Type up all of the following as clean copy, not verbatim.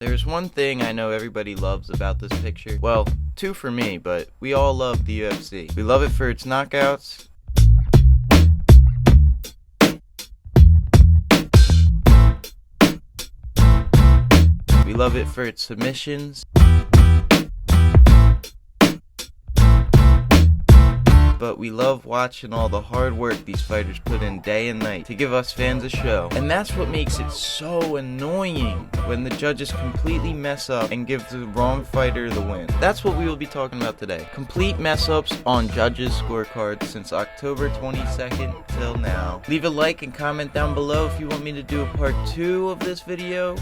There's one thing I know everybody loves about this picture. Well, two for me, but we all love the UFC. We love it for its knockouts. We love it for its submissions. But we love watching all the hard work these fighters put in day and night to give us fans a show. And that's what makes it so annoying when the judges completely mess up and give the wrong fighter the win. That's what we will be talking about today. Complete mess ups on judges' scorecards since October 22nd till now. Leave a like and comment down below if you want me to do a part 2 of this video.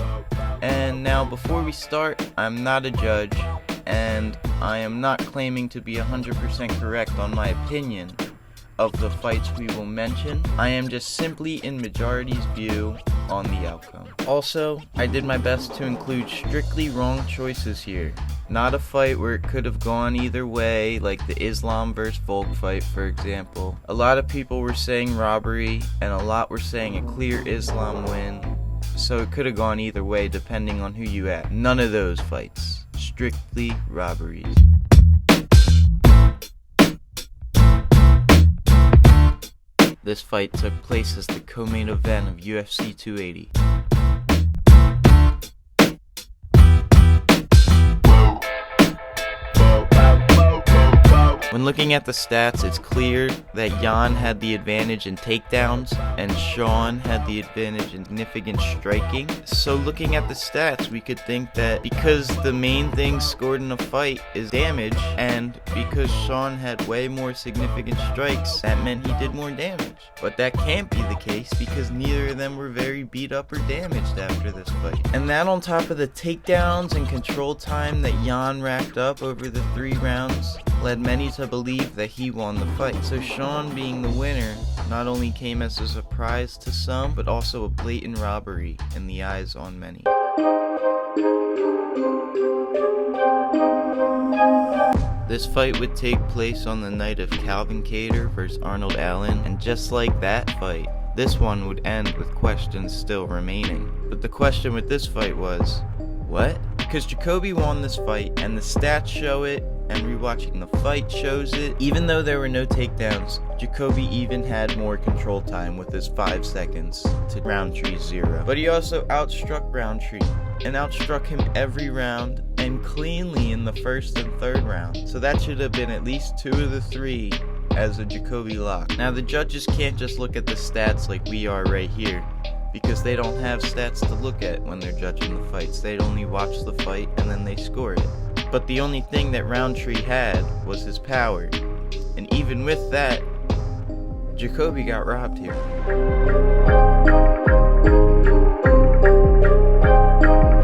And now before we start, I'm not a judge, and I am not claiming to be 100% correct on my opinion of the fights we will mention. I am just simply in majority's view on the outcome. Also, I did my best to include strictly wrong choices here. Not a fight where it could have gone either way, like the Islam vs. Volk fight, for example. A lot of people were saying robbery, and a lot were saying a clear Islam win. So it could have gone either way depending on who you ask. None of those fights. Strictly robberies. This fight took place as the co-main event of UFC 280. When looking at the stats, it's clear that Jan had the advantage in takedowns and Sean had the advantage in significant striking. So looking at the stats, we could think that because the main thing scored in a fight is damage, and because Sean had way more significant strikes, that meant he did more damage. But that can't be the case because neither of them were very beat up or damaged after this fight. And that on top of the takedowns and control time that Jan racked up over the 3 rounds led many to believe that he won the fight. So Sean being the winner not only came as a surprise to some, but also a blatant robbery in the eyes on many. This fight would take place on the night of Calvin Kattar vs. Arnold Allen, and just like that fight, this one would end with questions still remaining. But the question with this fight was, what? Because Jacoby won this fight, and the stats show it, and rewatching the fight shows it. Even though there were no takedowns, Jacoby even had more control time with his 5 seconds to Roundtree's 0. But he also outstruck Roundtree, and outstruck him every round, and cleanly in the first and third round. So that should have been at least 2 of the 3 as a Jacoby lock. Now the judges can't just look at the stats like we are right here, because they don't have stats to look at when they're judging the fights. They'd only watch the fight and then they score it. But the only thing that Roundtree had was his power. And even with that, Jacoby got robbed here.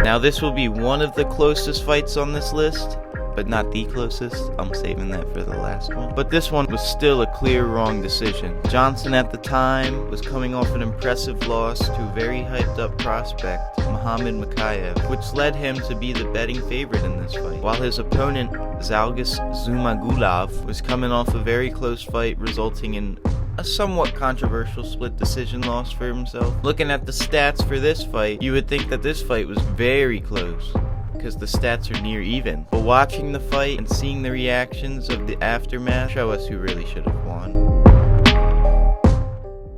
Now this will be one of the closest fights on this list, but not the closest. I'm saving that for the last one. But this one was still a clear wrong decision. Johnson at the time was coming off an impressive loss to a very hyped up prospect, Muhammad Mokaev, which led him to be the betting favorite in this fight. While his opponent, Zhumagulov, was coming off a very close fight resulting in a somewhat controversial split decision loss for himself. Looking at the stats for this fight, you would think that this fight was very close, because the stats are near even. But watching the fight and seeing the reactions of the aftermath show us who really should have won.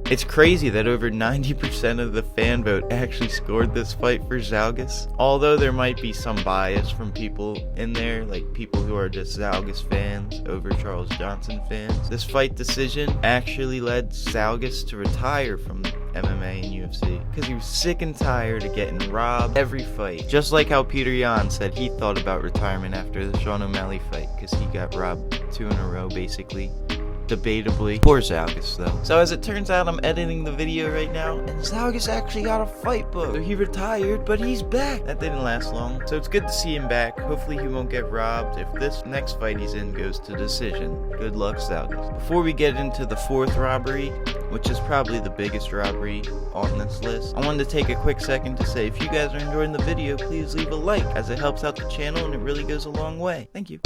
It's crazy that over 90% of the fan vote actually scored this fight for Zhalgas. Although there might be some bias from people in there, like people who are just Zhalgas fans over Charles Johnson fans. This fight decision actually led Zhalgas to retire from MMA and UFC, because he was sick and tired of getting robbed every fight. Just like how Peter Yan said he thought about retirement after the Sean O'Malley fight, because he got robbed 2 in a row basically. Debatably. Poor Zhalgas though. So as it turns out, I'm editing the video right now, and Zhalgas actually got a fight book. So he retired, but he's back. That didn't last long. So it's good to see him back. Hopefully he won't get robbed if this next fight he's in goes to decision. Good luck, Zhalgas. Before we get into the 4th robbery, which is probably the biggest robbery on this list, I wanted to take a quick second to say if you guys are enjoying the video, please leave a like, as it helps out the channel and it really goes a long way. Thank you.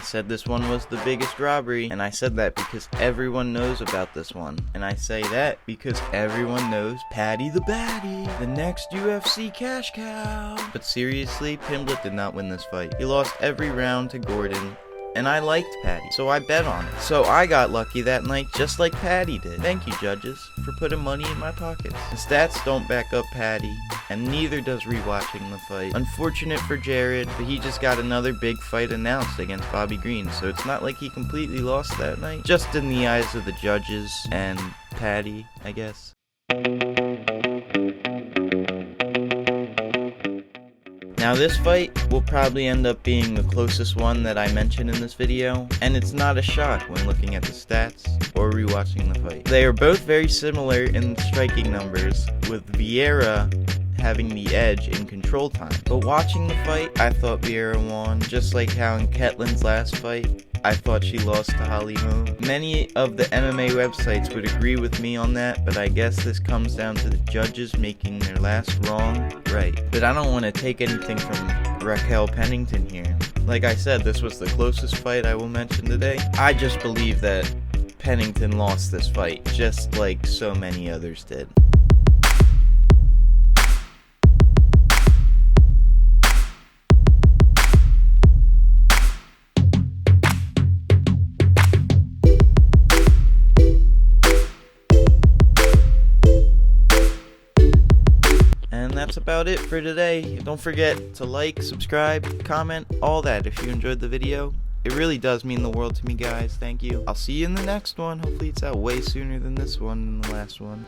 said this one was the biggest robbery, and I said that because everyone knows about this one. And I say that because everyone knows Paddy the Baddy, the next UFC cash cow. But seriously, Pimblett did not win this fight. He lost every round to Gordon, and I liked Paddy, so I bet on it. So I got lucky that night just like Paddy did. Thank you, judges, for putting money in my pockets. The stats don't back up Paddy, and neither does rewatching the fight. Unfortunate for Jared, but he just got another big fight announced against Bobby Green, so it's not like he completely lost that night. Just in the eyes of the judges and Paddy, I guess. Now this fight will probably end up being the closest one that I mentioned in this video, and it's not a shock when looking at the stats or rewatching the fight. They are both very similar in striking numbers, with Vieira having the edge in control time. But watching the fight, I thought Vieira won, just like how in Ketlin's last fight, I thought she lost to Holly Holm. Many of the MMA websites would agree with me on that, but I guess this comes down to the judges making their last wrong right. But I don't want to take anything from Raquel Pennington here. Like I said, this was the closest fight I will mention today. I just believe that Pennington lost this fight, just like so many others did. That's about it for today. Don't forget to like, subscribe, comment, all that if you enjoyed the video. It really does mean the world to me, guys. Thank you. I'll see you in the next one. Hopefully it's out way sooner than this one and the last one.